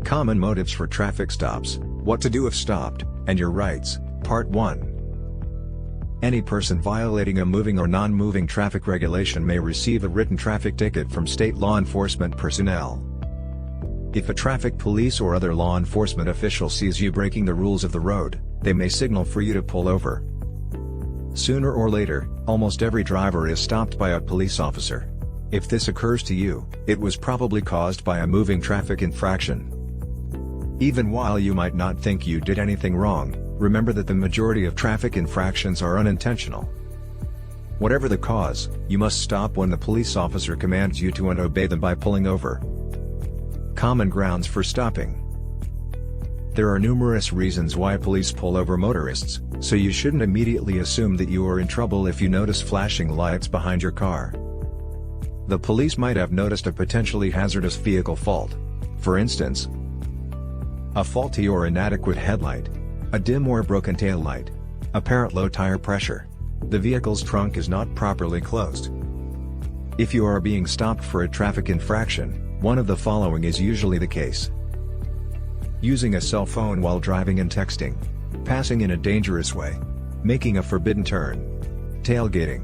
Common motives for traffic stops, what to do if stopped, and your rights, Part 1. Any person violating a moving or non-moving traffic regulation may receive a written traffic ticket from state law enforcement personnel. If a traffic police or other law enforcement official sees you breaking the rules of the road, they may signal for you to pull over. Sooner or later, almost every driver is stopped by a police officer. If this occurs to you, it was probably caused by a moving traffic infraction. Even while you might not think you did anything wrong, remember that the majority of traffic infractions are unintentional. Whatever the cause, you must stop when the police officer commands you to and obey them by pulling over. Common grounds for stopping. There are numerous reasons why police pull over motorists, so you shouldn't immediately assume that you are in trouble if you notice flashing lights behind your car. The police might have noticed a potentially hazardous vehicle fault. For instance, a faulty or inadequate headlight, a dim or broken tail light, apparent low tire pressure, the vehicle's trunk is not properly closed. If you are being stopped for a traffic infraction, one of the following is usually the case: using a cell phone while driving and texting, passing in a dangerous way, making a forbidden turn, tailgating,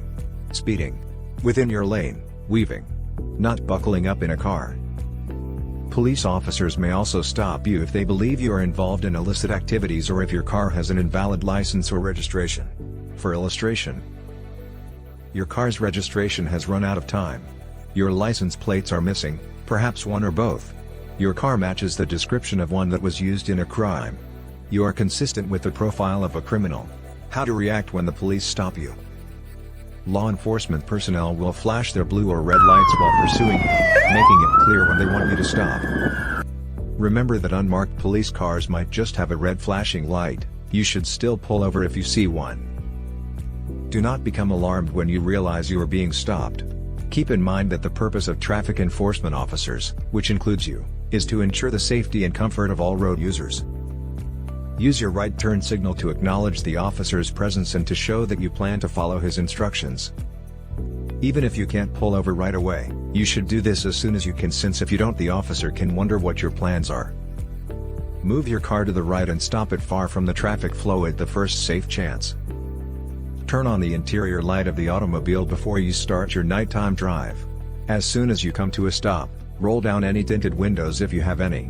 speeding, within your lane, weaving, not buckling up in a car. Police officers may also stop you if they believe you are involved in illicit activities or if your car has an invalid license or registration. For illustration, your car's registration has run out of time. Your license plates are missing, perhaps one or both. Your car matches the description of one that was used in a crime. You are consistent with the profile of a criminal. How to react when the police stop you. Law enforcement personnel will flash their blue or red lights while pursuing you, making it clear when they want you to stop. Remember that unmarked police cars might just have a red flashing light. You should still pull over if you see one. Do not become alarmed when you realize you are being stopped. Keep in mind that the purpose of traffic enforcement officers, which includes you, is to ensure the safety and comfort of all road users. Use your right turn signal to acknowledge the officer's presence and to show that you plan to follow his instructions. Even if you can't pull over right away, you should do this as soon as you can, since if you don't, the officer can wonder what your plans are. Move your car to the right and stop it far from the traffic flow at the first safe chance. Turn on the interior light of the automobile before you start your nighttime drive. As soon as you come to a stop, roll down any tinted windows if you have any.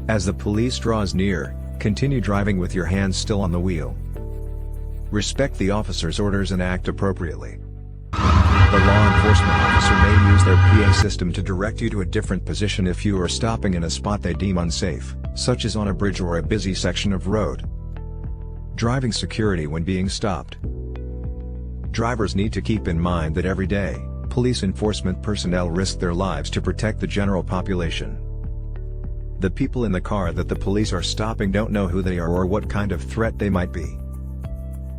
As the police draws near, continue driving with your hands still on the wheel. Respect the officer's orders and act appropriately. The law enforcement officer may use their PA system to direct you to a different position if you are stopping in a spot they deem unsafe, such as on a bridge or a busy section of road. Driving security when being stopped. Drivers need to keep in mind that every day, police enforcement personnel risk their lives to protect the general population. The people in the car that the police are stopping don't know who they are or what kind of threat they might be.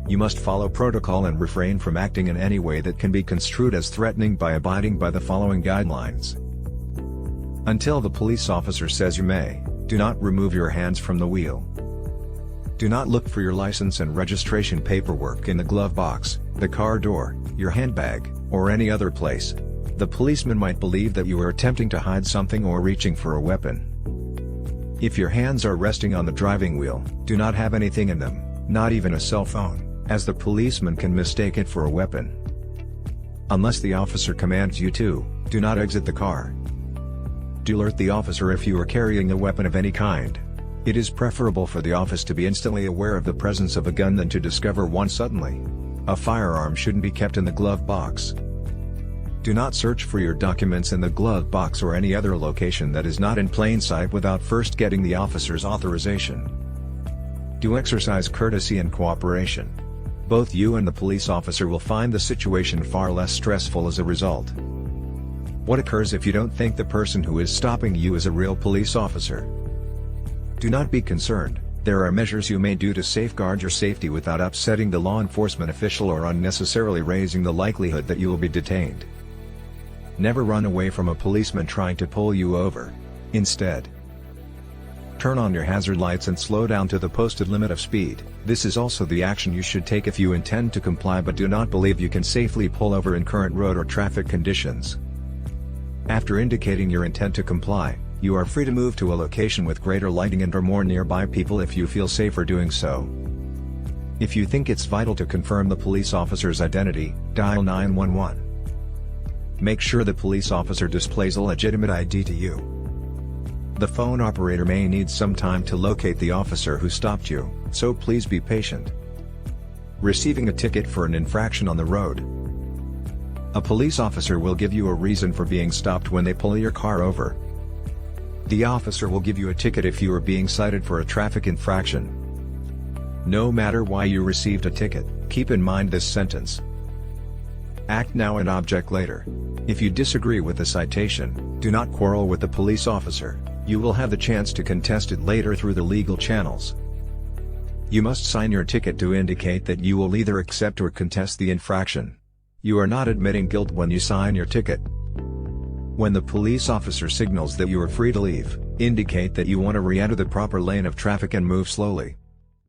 You must follow protocol and refrain from acting in any way that can be construed as threatening by abiding by the following guidelines. Until the police officer says you may, do not remove your hands from the wheel. Do not look for your license and registration paperwork in the glove box, the car door, your handbag, or any other place. The policeman might believe that you are attempting to hide something or reaching for a weapon. If your hands are resting on the driving wheel, do not have anything in them, not even a cell phone, as the policeman can mistake it for a weapon. Unless the officer commands you to, do not exit the car. Do alert the officer if you are carrying a weapon of any kind. It is preferable for the officer to be instantly aware of the presence of a gun than to discover one suddenly. A firearm shouldn't be kept in the glove box. Do not search for your documents in the glove box or any other location that is not in plain sight without first getting the officer's authorization. Do exercise courtesy and cooperation. Both you and the police officer will find the situation far less stressful as a result. What occurs if you don't think the person who is stopping you is a real police officer? Do not be concerned. There are measures you may do to safeguard your safety without upsetting the law enforcement official or unnecessarily raising the likelihood that you will be detained. Never run away from a policeman trying to pull you over. Instead, turn on your hazard lights and slow down to the posted limit of speed. This is also the action you should take if you intend to comply but do not believe you can safely pull over in current road or traffic conditions. After indicating your intent to comply, You are free to move to a location with greater lighting and or more nearby people if you feel safer doing so. If you think it's vital to confirm the police officer's identity, dial 911. Make sure the police officer displays a legitimate ID to you. The phone operator may need some time to locate the officer who stopped you, so please be patient. Receiving a ticket for an infraction on the road. A police officer will give you a reason for being stopped when they pull your car over. The officer will give you a ticket if you are being cited for a traffic infraction. No matter why you received a ticket, keep in mind this sentence. Act now and object later. If you disagree with the citation, do not quarrel with the police officer. You will have the chance to contest it later through the legal channels. You must sign your ticket to indicate that you will either accept or contest the infraction. You are not admitting guilt when you sign your ticket. When the police officer signals that you are free to leave, indicate that you want to re-enter the proper lane of traffic and move slowly.